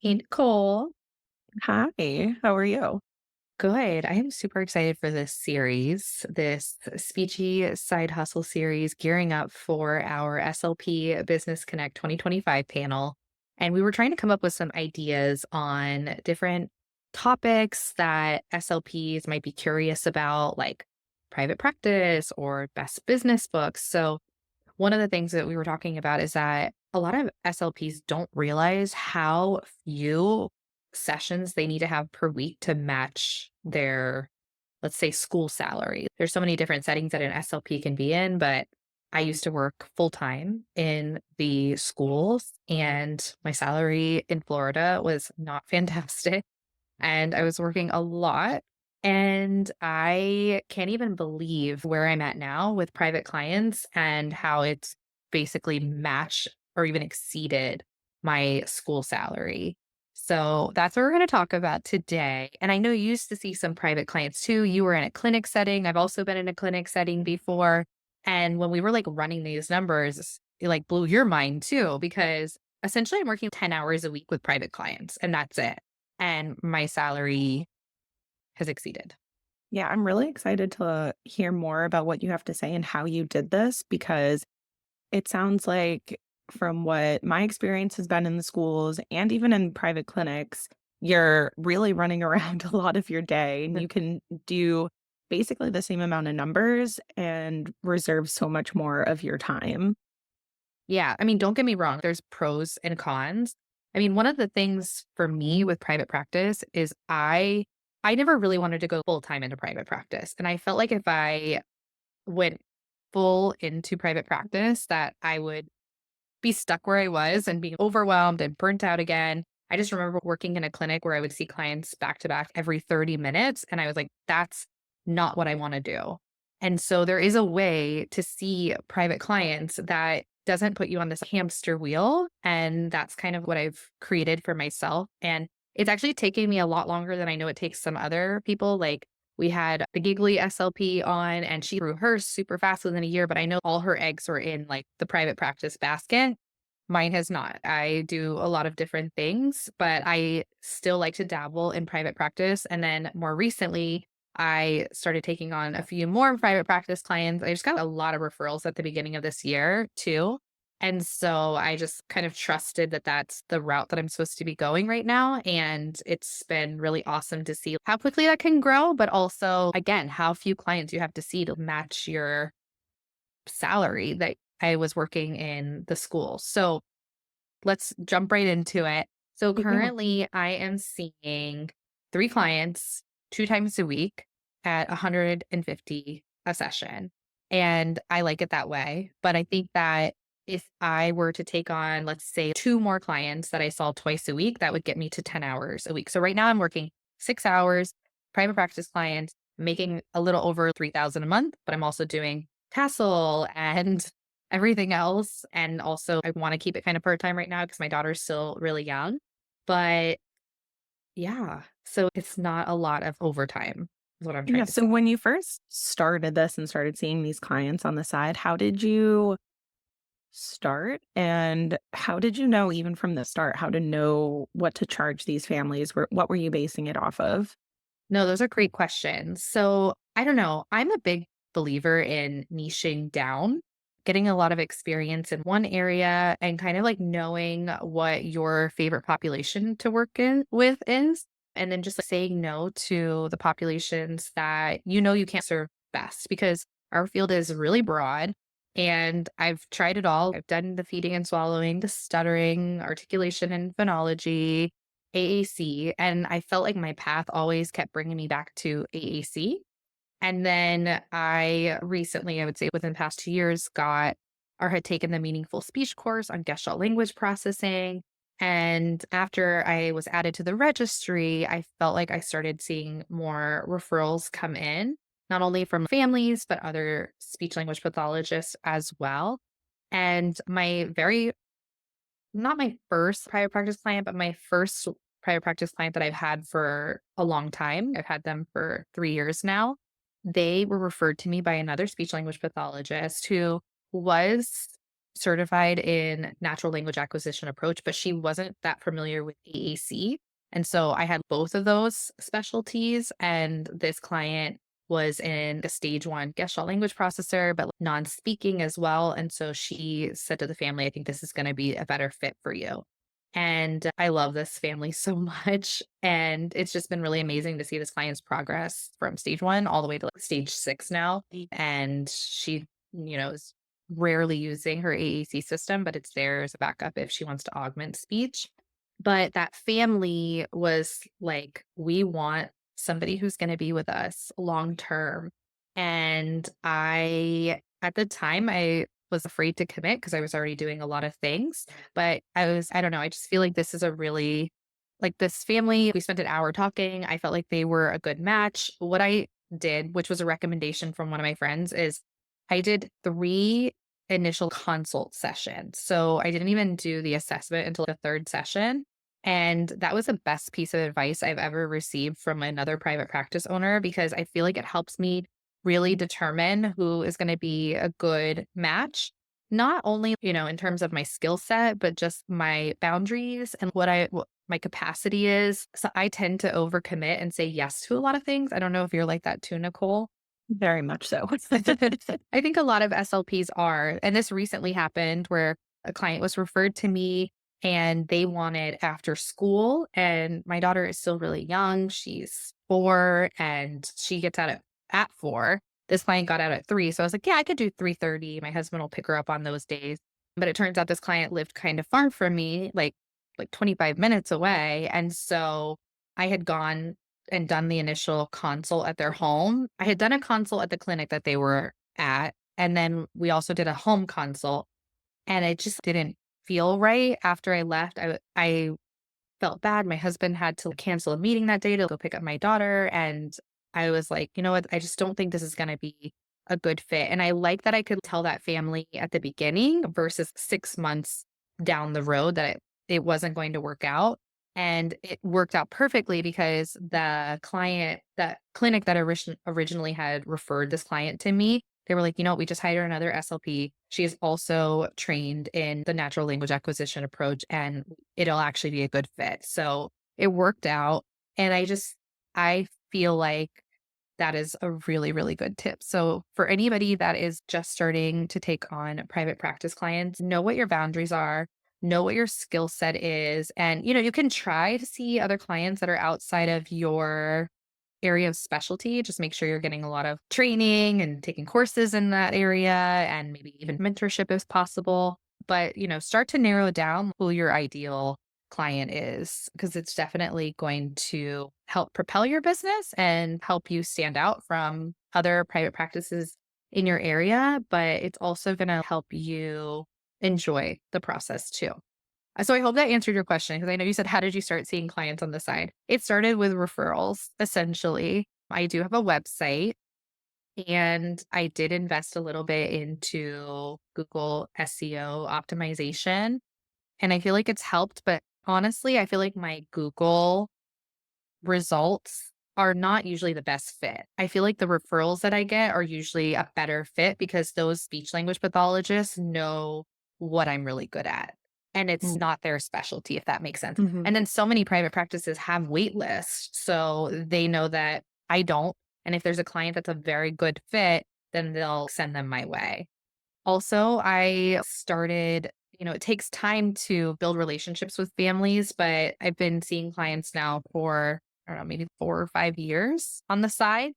Hey, Nicole. Hi, how are you? Good. I am super excited for this series, this speechy side hustle series, gearing up for our SLP Business Connect 2025 panel. And we were trying to come up with some ideas on different topics that SLPs might be curious about, like private practice or best business books. So, one of the things that we were talking about is that a lot of SLPs don't realize how few sessions they need to have per week to match their, let's say, school salary. There's so many different settings that an SLP can be in, but I used to work full time in the schools, and my salary in Florida was not fantastic. And I was working a lot. And I can't even believe where I'm at now with private clients and how it's basically matched or even exceeded my school salary. So that's what we're going to talk about today. And I know you used to see some private clients too. You were in a clinic setting. I've also been in a clinic setting before. And when we were like running these numbers, it like blew your mind too, because essentially I'm working 10 hours a week with private clients and that's it, and my salary has exceeded. Yeah, I'm really excited to hear more about what you have to say and how you did this because it sounds like, from what my experience has been in the schools and even in private clinics, you're really running around a lot of your day and Mm. you can do basically the same amount of numbers and reserve so much more of your time. Yeah, I mean, don't get me wrong, there's pros and cons. I mean, one of the things for me with private practice is I never really wanted to go full time into private practice, and I felt like if I went full into private practice that I would be stuck where I was and being overwhelmed and burnt out again. I just remember working in a clinic where I would see clients back to back every 30 minutes. And I was like, that's not what I want to do. And so there is a way to see private clients that doesn't put you on this hamster wheel. And that's kind of what I've created for myself. And it's actually taken me a lot longer than I know it takes some other people. Like we had the giggly SLP on and she grew hers super fast within a year, but I know all her eggs were in like the private practice basket. Mine has not. I do a lot of different things, but I still like to dabble in private practice. And then more recently, I started taking on a few more private practice clients. I just got a lot of referrals at the beginning of this year, too. And so I just kind of trusted that that's the route that I'm supposed to be going right now. And it's been really awesome to see how quickly that can grow, but also, again, how few clients you have to see to match your salary that I was working in the school. So let's jump right into it. So Yeah. currently, I am seeing 3 clients 2 times a week at 150 a session, and I like it that way, but I think that if I were to take on, let's say, 2 more clients that I saw twice a week, that would get me to 10 hours a week. So right now I'm working 6 hours, private practice clients, making a little over 3,000 a month, but I'm also doing tassel and everything else, and also I wanna keep it kinda part-time right now because my daughter's still really young, but yeah, so it's not a lot of overtime is what I'm Yeah. trying to So say. when you first started this and started seeing these clients on the side, how did you start? And how did you know, even from the start, how to know what to charge these families? What were you basing it off of? No, those are great questions. So, I don't know, I'm a big believer in niching down, getting a lot of experience in one area and kind of like knowing what your favorite population to work in with is, and then just like, saying no to the populations that you know you can't serve best because our field is really broad and I've tried it all. I've done the feeding and swallowing, the stuttering, articulation and phonology, AAC, and I felt like my path always kept bringing me back to AAC. And then I recently, I would say within the past 2 years, got or had taken the meaningful speech course on Gestalt language processing. And after I was added to the registry, I felt like I started seeing more referrals come in, not only from families, but other speech language pathologists as well. And my very not my first private practice client, but my first private practice client that I've had for a long time. I've had them for 3 years now. They were referred to me by another speech language pathologist who was certified in natural language acquisition approach, but she wasn't that familiar with AAC. And so I had both of those specialties. And this client was in the stage one Gestalt language processor, but non speaking as well. And so she said to the family, I think this is going to be a better fit for you. And I love this family so much. And it's just been really amazing to see this client's progress from stage one all the way to like stage six now. And she, is rarely using her AAC system, but it's there as a backup if she wants to augment speech. But that family was like, we want somebody who's going to be with us long term. And at the time, I was afraid to commit because I was already doing a lot of things. But I don't know, I just feel like this is a really, like this family, we spent an hour talking. I felt like they were a good match. What I did, which was a recommendation from one of my friends, is I did 3 initial consult sessions. So I didn't even do the assessment until the 3rd session. And that was the best piece of advice I've ever received from another private practice owner because I feel like it helps me really determine who is going to be a good match. Not only, in terms of my skill set, but just my boundaries and what my capacity is. So I tend to overcommit and say yes to a lot of things. I don't know if you're like that too, Nicole. Very much so. I think a lot of SLPs are. And this recently happened where a client was referred to me and they wanted after school. And my daughter is still really young. She's 4 and she gets out at 4. This client got out at 3. So I was like, yeah, I could do 3:30. My husband will pick her up on those days. But it turns out this client lived kind of far from me, like 25 minutes away. And so I had gone and done the initial consult at their home. I had done a consult at the clinic that they were at, and then we also did a home consult, and it just didn't feel right after I left. I felt bad. My husband had to cancel a meeting that day to go pick up my daughter, and I was like, "You know what? I just don't think this is gonna be a good fit." And I like that I could tell that family at the beginning versus 6 months down the road that it wasn't going to work out. And it worked out perfectly because that clinic that originally had referred this client to me, they were like, we just hired another SLP. She is also trained in the natural language acquisition approach and it'll actually be a good fit. So it worked out. And I feel like that is a really, really good tip. So for anybody that is just starting to take on private practice clients, know what your boundaries are, know what your skill set is. And, you can try to see other clients that are outside of your area of specialty. Just make sure you're getting a lot of training and taking courses in that area and maybe even mentorship if possible. But, start to narrow down who your ideal client is because it's definitely going to help propel your business and help you stand out from other private practices in your area. But it's also going to help you enjoy the process too. So I hope that answered your question because I know you said, how did you start seeing clients on the side? It started with referrals, essentially. I do have a website and I did invest a little bit into Google SEO optimization. And I feel like it's helped. But honestly, I feel like my Google results are not usually the best fit. I feel like the referrals that I get are usually a better fit because those speech language pathologists know what I'm really good at. And it's Mm. not their specialty, if that makes sense. Mhm. And then so many private practices have wait lists. So they know that I don't. And if there's a client that's a very good fit, then they'll send them my way. Also, I started, it takes time to build relationships with families, but I've been seeing clients now for, I don't know, maybe 4 or 5 years on the side.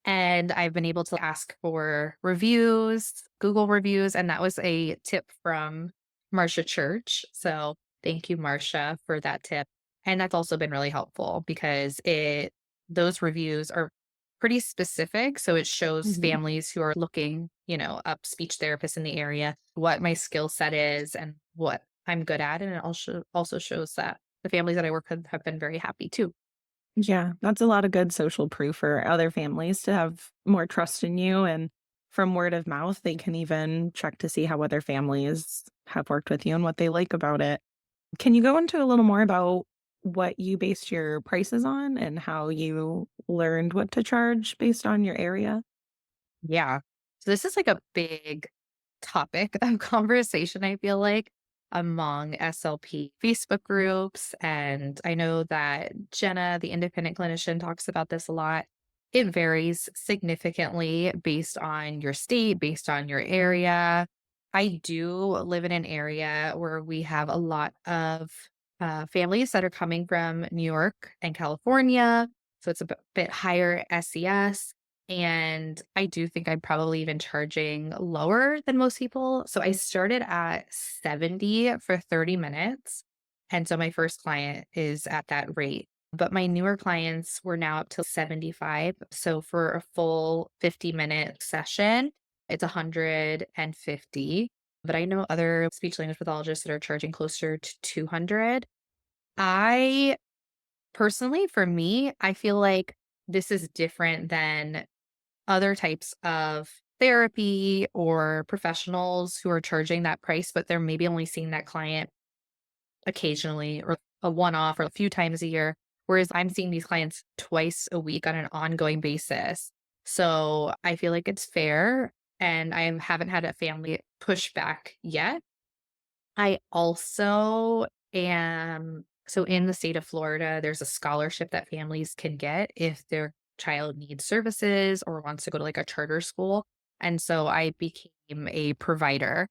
And I've been able to ask for reviews, Google reviews. And that was a tip from Marcia Church. So thank you, Marcia, for that tip. And that's also been really helpful because those reviews are pretty specific. So it shows Mhm. families who are looking, up speech therapists in the area, what my skill set is and what I'm good at. And it also shows that the families that I work with have been very happy too. Yeah, that's a lot of good social proof for other families to have more trust in you. And from word of mouth, they can even check to see how other families have worked with you and what they like about it. Can you go into a little more about what you based your prices on and how you learned what to charge based on your area? Yeah. So this is like a big topic of conversation, I feel like, among SLP Facebook groups. And I know that Jenna, the independent clinician, talks about this a lot. It varies significantly based on your state, based on your area. I do live in an area where we have a lot of families that are coming from New York and California. So it's a bit higher SES. And I do think I'm probably even charging lower than most people. So I started at 70 for 30 minutes. And so my first client is at that rate. But my newer clients were now up to 75. So for a full 50-minute session, it's 150. But I know other speech language pathologists that are charging closer to 200. I personally, for me, I feel like this is different than other types of therapy or professionals who are charging that price, but they're maybe only seeing that client occasionally or a one off or a few times a year. Whereas I'm seeing these clients twice a week on an ongoing basis. So I feel like it's fair. And I haven't had a family push back yet. I also am so in the state of Florida, there's a scholarship that families can get if their child needs services or wants to go to like a charter school. And so I became a provider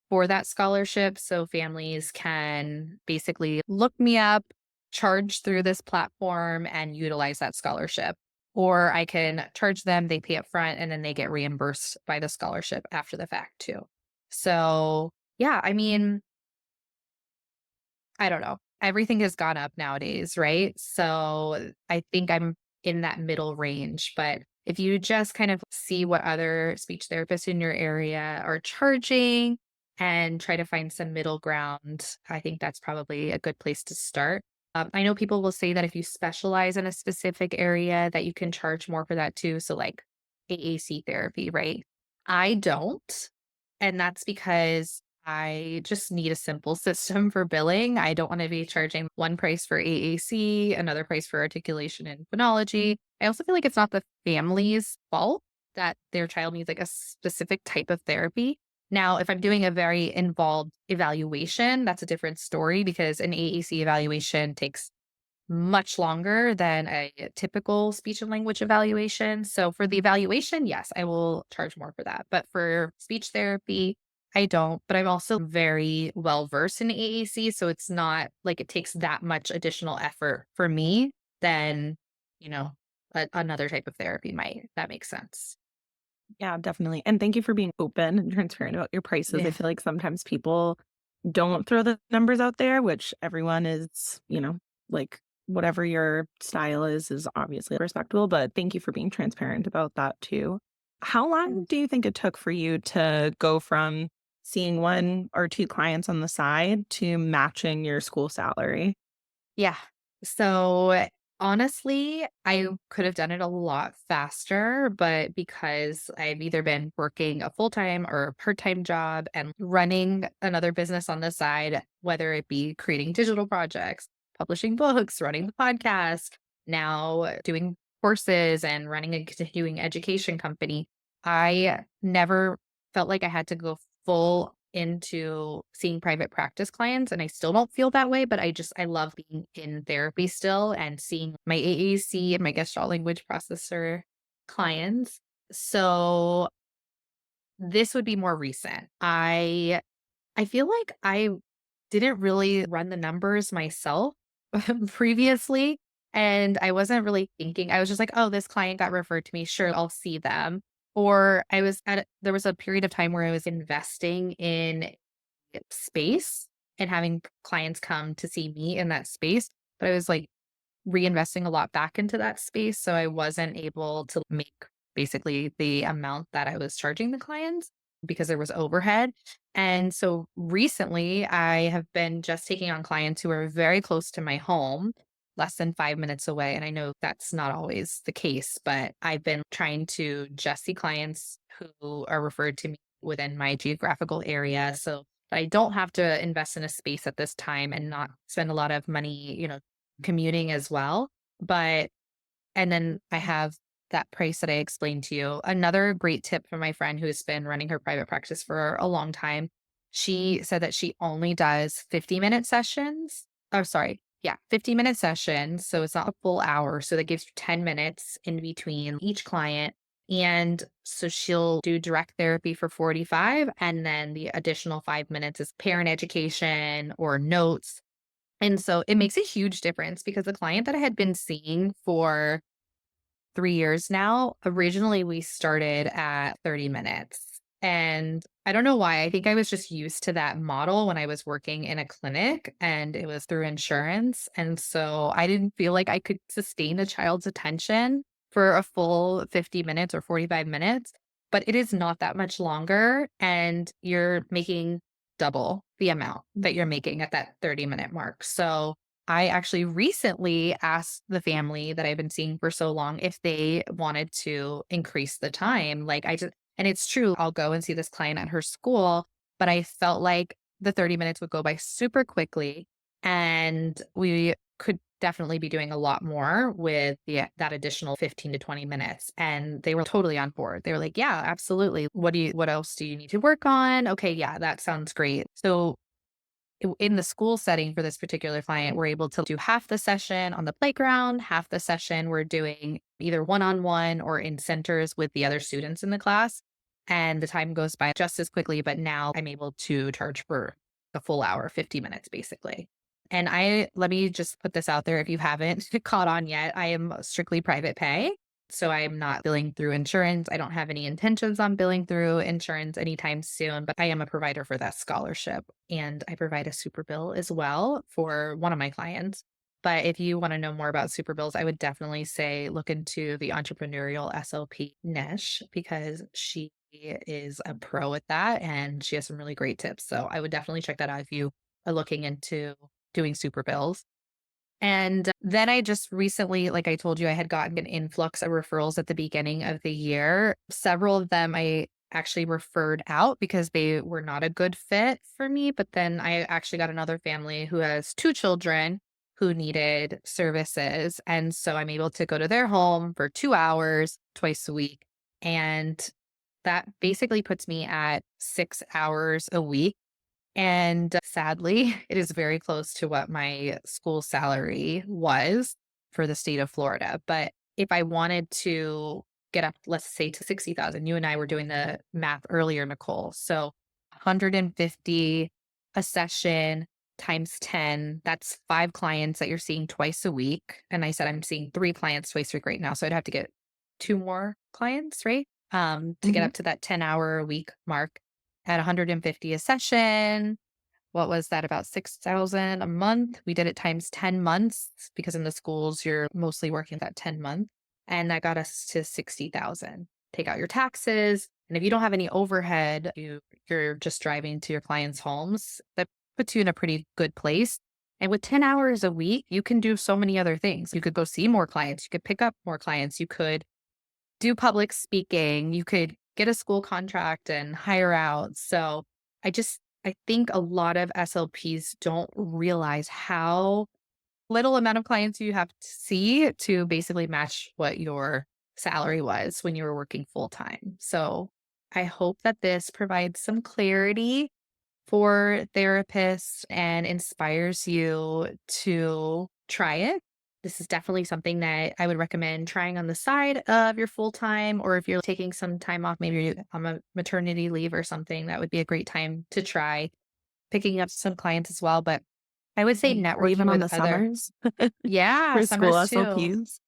for that scholarship. So families can basically look me up, charge through this platform, and utilize that scholarship. Or I can charge them, they pay up front, and then they get reimbursed by the scholarship after the fact too. So, yeah, I mean, I don't know. Everything has gone up nowadays, right? So I think I'm in that middle range. But if you just kind of see what other speech therapists in your area are charging and try to find some middle ground, I think that's probably a good place to start. I know people will say that if you specialize in a specific area, that you can charge more for that too. So, like AAC therapy, right? I don't. And that's because I just need a simple system for billing. I don't want to be charging one price for AAC, another price for articulation and phonology. I also feel like it's not the family's fault that their child needs like a specific type of therapy. Now, if I'm doing a very involved evaluation, that's a different story because an AAC evaluation takes much longer than a typical speech and language evaluation. So for the evaluation, yes, I will charge more for that. But for speech therapy, I don't. But I'm also very well versed in AAC. So it's not like it takes that much additional effort for me than, you know, another type of therapy might. If that makes sense. Yeah, definitely. And thank you for being open and transparent about your prices. I Yeah. feel like sometimes people don't throw the numbers out there, which everyone is, like whatever your style is obviously respectable. But thank you for being transparent about that too. How long do you think it took for you to go from seeing one or two clients on the side to matching your school salary? Yeah. So honestly, I could have done it a lot faster, but because I've either been working a full time or a part time job and running another business on the side, whether it be creating digital projects, publishing books, running the podcast, now doing courses and running a continuing education company, I never felt like I had to go full into seeing private practice clients, and I still don't feel that way, but I love being in therapy still and seeing my AAC and my gestalt language processor clients. So this would be more recent. I feel like I didn't really run the numbers myself previously, and I wasn't really thinking. I was just like, "Oh, this client got referred to me. Sure, I'll see them." Or there was a period of time where I was investing in space and having clients come to see me in that space, but I was, like, reinvesting a lot back into that space, so I wasn't able to make basically the amount that I was charging the clients because there was overhead, and so recently, I have been just taking on clients who are very close to my home, less than 5 minutes away, and I know that's not always the case, but I've been trying to just see clients who are referred to me within my geographical area, so I don't have to invest in a space at this time and not spend a lot of money, commuting as well. But and then I have that price that I explained to you. Another great tip from my friend who has been running her private practice for a long time. She said that she only does 50-minute sessions. Oh, sorry. Yeah, 50-minute sessions. So it's not a full hour. So that gives you 10 minutes in between each client. And so she'll do direct therapy for 45, and then the additional 5 minutes is parent education or notes. And so it makes a huge difference because the client that I had been seeing for 3 years now, originally we started at 30 minutes. And I don't know why. I think I was just used to that model when I was working in a clinic and it was through insurance. And so I didn't feel like I could sustain a child's attention for a full 50 minutes or 45 minutes. But it is not that much longer. And you're making double the amount that you're making at that 30-minute mark. So I actually recently asked the family that I've been seeing for so long if they wanted to increase the time. Like I just, and it's true, I'll go and see this client at her school, but I felt like the 30 minutes would go by super quickly and we could definitely be doing a lot more with that additional 15 to 20 minutes. And they were totally on board. They were like, yeah, absolutely. What else do you need to work on? Okay. Yeah, that sounds great. So in the school setting for this particular client, we're able to do half the session on the playground, half the session we're doing either one-on-one or in centers with the other students in the class. And the time goes by just as quickly, but now I'm able to charge for the full hour, 50 minutes basically. And let me just put this out there if you haven't caught on yet, I am strictly private pay. So I'm not billing through insurance. I don't have any intentions on billing through insurance anytime soon, but I am a provider for that scholarship. And I provide a super bill as well for one of my clients. But if you want to know more about super bills, I would definitely say look into the entrepreneurial SLP niche because she is a pro at that and she has some really great tips. So I would definitely check that out if you are looking into doing super bills. And then I just recently, like I told you, I had gotten an influx of referrals at the beginning of the year. Several of them I actually referred out because they were not a good fit for me. But then I actually got another family who has two children who needed services. And so I'm able to go to their home for 2 hours twice a week. And that basically puts me at 6 hours a week and sadly, it is very close to what my school salary was for the state of Florida. But if I wanted to get up, let's say to 60,000, you and I were doing the math earlier, Nicole. So 150 a session times 10, that's 5 clients that you're seeing twice a week. And I said I'm seeing 3 clients twice a week right now. So I'd have to get 2 more clients, right? To get Mhm. up to that 10-hour a week mark at 150 a session. What was that? About 6,000 a month. We did it times 10 months because in the schools you're mostly working that 10 month. And that got us to 60,000. Take out your taxes. And if you don't have any overhead, you're just driving to your clients' homes. That puts you in a pretty good place. And with 10 hours a week, you can do so many other things. You could go see more clients. You could pick up more clients. You could do public speaking, you could get a school contract and hire out. So I think a lot of SLPs don't realize how little amount of clients you have to see to basically match what your salary was when you were working full time. So I hope that this provides some clarity for therapists and inspires you to try it. This is definitely something that I would recommend trying on the side of your full time, or if you're taking some time off, maybe you're on a maternity leave or something, that would be a great time to try picking up some clients as well. But I would say Right, or even networking on with the other, summers yeah, for school summers too. SLPs.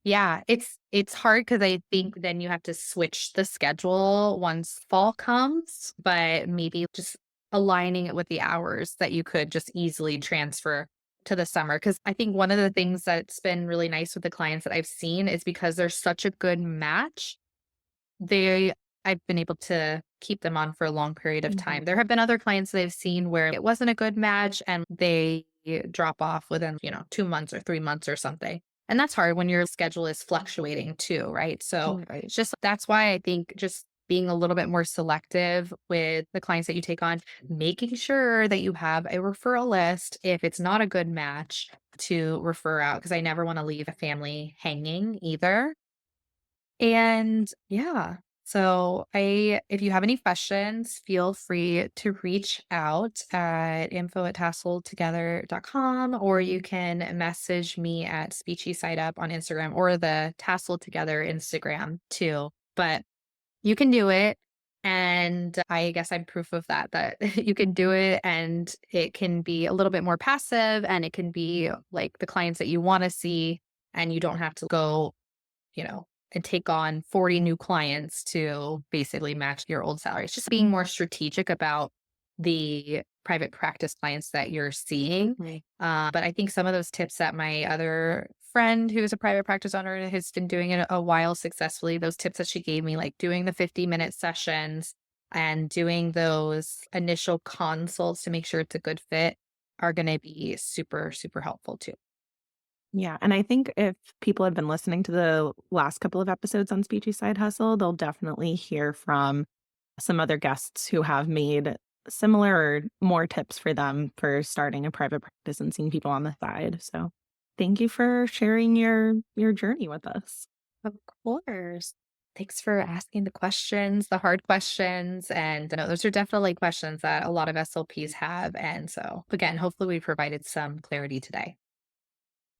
Yeah, it's hard because I think then you have to switch the schedule once fall comes, but maybe just aligning it with the hours that you could just easily transfer to the summer. Because I think one of the things that's been really nice with the clients that I've seen is because they're such a good match, they I've been able to keep them on for a long period of time. Mhm. There have been other clients that I've seen where it wasn't a good match and they drop off within, 2 months or 3 months or something. And that's hard when your schedule is fluctuating too, right? So Right. it's just that's why I think just being a little bit more selective with the clients that you take on, making sure that you have a referral list if it's not a good match to refer out, because I never want to leave a family hanging either. And yeah, so if you have any questions, feel free to reach out at info@tasseltogether.com, or you can message me at Speechy Side Up on Instagram or the Tassel Together Instagram too. But you can do it. And I guess I'm proof of that you can do it, and it can be a little bit more passive, and it can be like the clients that you want to see, and you don't have to go, and take on 40 new clients to basically match your old salary. It's just being more strategic about the private practice clients that you're seeing. Right. But I think some of those tips that my other friend who's a private practice owner has been doing it a while successfully, those tips that she gave me, like doing the 50-minute sessions and doing those initial consults to make sure it's a good fit, are going to be super, super helpful too. Yeah, and I think if people have been listening to the last couple of episodes on Speechy Side Hustle, they'll definitely hear from some other guests who have made similar or more tips for them for starting a private practice and seeing people on the side. So, thank you for sharing your journey with us. Of course. Thanks for asking the questions, the hard questions. And I know those are definitely questions that a lot of SLPs have. And so, again, hopefully we provided some clarity today.